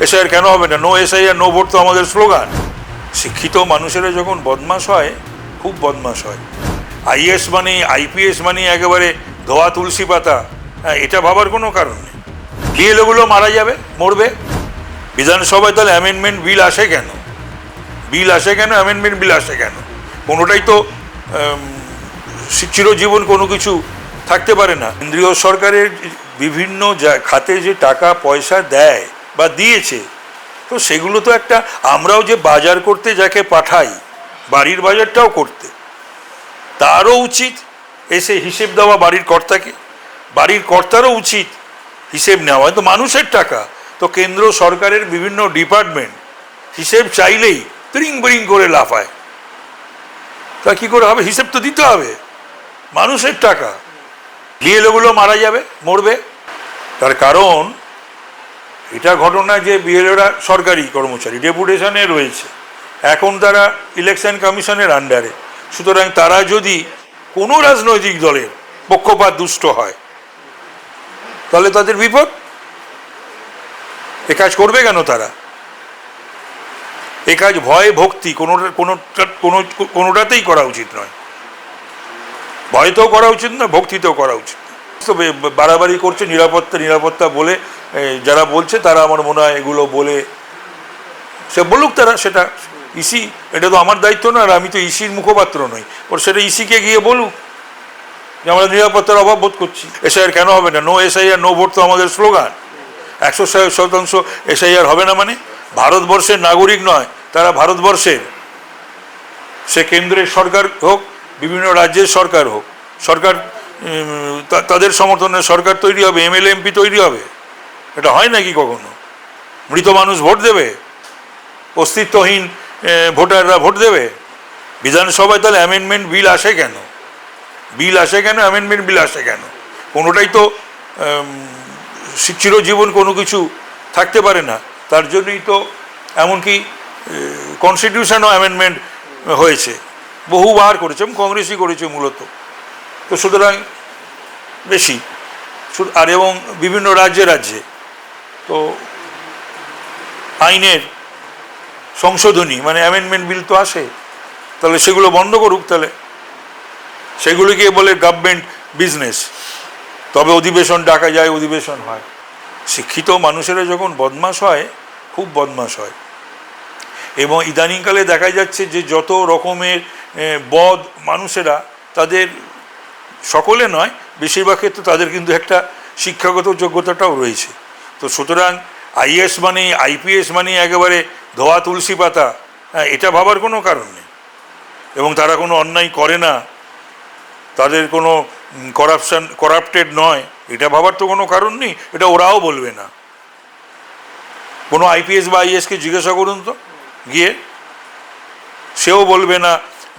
SIR কেন হবে না? নো এসআইআর নো ভোট তো আমাদের স্লোগান। শিক্ষিত মানুষেরা যখন বদমাশ হয়, খুব বদমাশ হয়। আইএস মানে আইপিএস মানে একেবারে ধোয়া তুলসী পাতা, হ্যাঁ, এটা ভাবার কোনো কারণ নেই। বিএলওগুলো মারা যাবে, মরবে। বিধানসভায় তাহলে অ্যামেন্ডমেন্ট বিল আসে কেন? অ্যামেন্ডমেন্ট বিল আসে কেন? কোনোটাই তো চিরজীবন কোনো কিছু থাকতে পারে না। কেন্দ্রীয় সরকারের বিভিন্ন খাতে যে টাকা পয়সা দেয় বা দিয়েছে, তো সেগুলো তো একটা, আমরাও যে বাজার করতে যাকে পাঠাই, বাড়ির বাজারটাও করতে, তারও উচিত এসে হিসেব দেওয়া। বাড়ির কর্তারও উচিত হিসেব নেওয়া। তো মানুষের টাকা, তো কেন্দ্র সরকারের বিভিন্ন ডিপার্টমেন্ট হিসেব চাইলেই ব্রিং ব্রিং করে লাফায়। তা কি করে হবে? হিসেব তো দিতে হবে। মানুষের টাকা। বিএলওগুলো মারা যাবে, মরবে। তার কারণ এটা ঘটনা যে বিএলওরা সরকারি কর্মচারী, ডেপুটেশনে রয়েছে, এখন তারা ইলেকশন কমিশনের আন্ডারে। সুতরাং তারা যদি কোনো রাজনৈতিক দলের পক্ষপাত দুষ্ট হয়, তাহলে তাদের বিপদ। এ কাজ করবে কেন তারা? এ কাজ ভয় ভক্তি কোনোটাতেই করা উচিত নয়। ভয়তেও করা উচিত না, ভক্তিতেও করা উচিত না। তো বাড়াবাড়ি করছে নিরাপত্তা বলে যারা বলছে, তারা আমার মনে হয় এগুলো বলে সে বলুক, তারা সেটা ইসি, এটা তো আমার দায়িত্ব না, আর আমি তো ইসির মুখপাত্র নই। ওর সেটা ইসিকে গিয়ে বলুক যে আমরা নিরাপত্তার অভাব বোধ করছি। এসআইআর কেন হবে না? নো এসআইআর নো ভোট তো আমাদের স্লোগান। 100% এসআইআর হবে না মানে? ভারতবর্ষের নাগরিক নয়, তারা ভারতবর্ষের, সে কেন্দ্রের সরকার হোক, বিভিন্ন রাজ্যের সরকার হোক, সরকার তাদের সমর্থনে সরকার তৈরি হবে, এমএলএ এমপি তৈরি হবে। এটা হয় নাকি কখনো? মৃত মানুষ ভোট দেবে? অস্তিত্বহীন ভোটাররা ভোট দেবে? বিধানসভায় তাহলে অ্যামেন্ডমেন্ট বিল আসে কেন? অ্যামেন্ডমেন্ট বিল আসে কেন? কোনোটাই তো চিরজীবন কোনো কিছু থাকতে পারে না। তার জন্যই তো এমনকি কনস্টিটিউশনও অ্যামেন্ডমেন্ট হয়েছে, বহুবার করেছে, কংগ্রেসই করেছে মূলত। তো সুতরাং বেশি আর, এবং বিভিন্ন রাজ্যে তো আইনের সংশোধনী মানে অ্যামেন্ডমেন্ট বিল তো আসে। তাহলে সেগুলো বন্ধ করুক। তাহলে সেগুলিকে বলে গভর্নমেন্ট বিজনেস, তবে অধিবেশন ডাকা যায়, অধিবেশন হয়। শিক্ষিত মানুষেরা যখন বদমাশ হয়, খুব বদমাশ হয়। এবং ইদানিংকালে দেখা যাচ্ছে যে যত রকমের বদ মানুষেরা, তাদের সকলে নয়, বেশিরভাগ ক্ষেত্রে তাদের কিন্তু একটা শিক্ষাগত যোগ্যতাটাও রয়েছে। তো সুতরাং আইএস মানে আইপিএস মানে একেবারে ধোয়া তুলসী পাতা, হ্যাঁ, এটা ভাবার কোনো কারণ নেই। এবং তারা কোনো অন্যায় করে না, তাদের কোনো করাপ্টেড নয়, এটা ভাবার তো কোনো কারণ নেই। এটা ওরাও বলবে না। কোনো আইপিএস বা আইএসকে জিজ্ঞাসা করুন তো গিয়ে, সেও বলবে না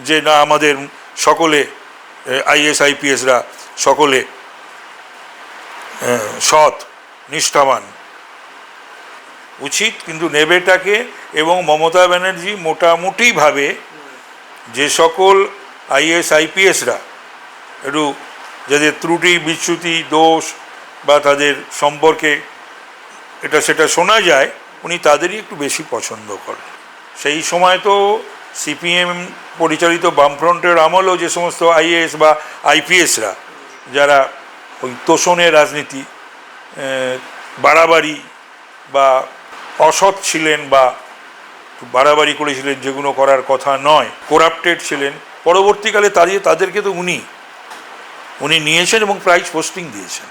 যে না, আমাদের সকলে আইএস আইপিএসরা সকলে সৎ নিষ্ঠাবান। উচিত কিন্তু নেবেটাকে। এবং মমতা ব্যানার্জি মোটামুটিভাবে যে সকল আইএস আইপিএসরা একটু যাদের ত্রুটি বিচ্যুতি দোষ বা তাদের সম্পর্কে এটা সেটা শোনা যায়, উনি তাদেরই একটু বেশি পছন্দ করেন। সেই সময় তো সিপিএম পরিচালিত বামফ্রন্টের আমলেও যে সমস্ত আইএএস বা আইপিএসরা যারা ওই তোষণের রাজনীতি, বাড়াবাড়ি বা অসৎ ছিলেন বা বাড়াবাড়ি করেছিলেন, যেগুলো করার কথা নয়, করাপ্টেড ছিলেন, পরবর্তীকালে তাদেরকে তো উনি নিয়েছেন এবং প্রাইজ পোস্টিং দিয়েছেন।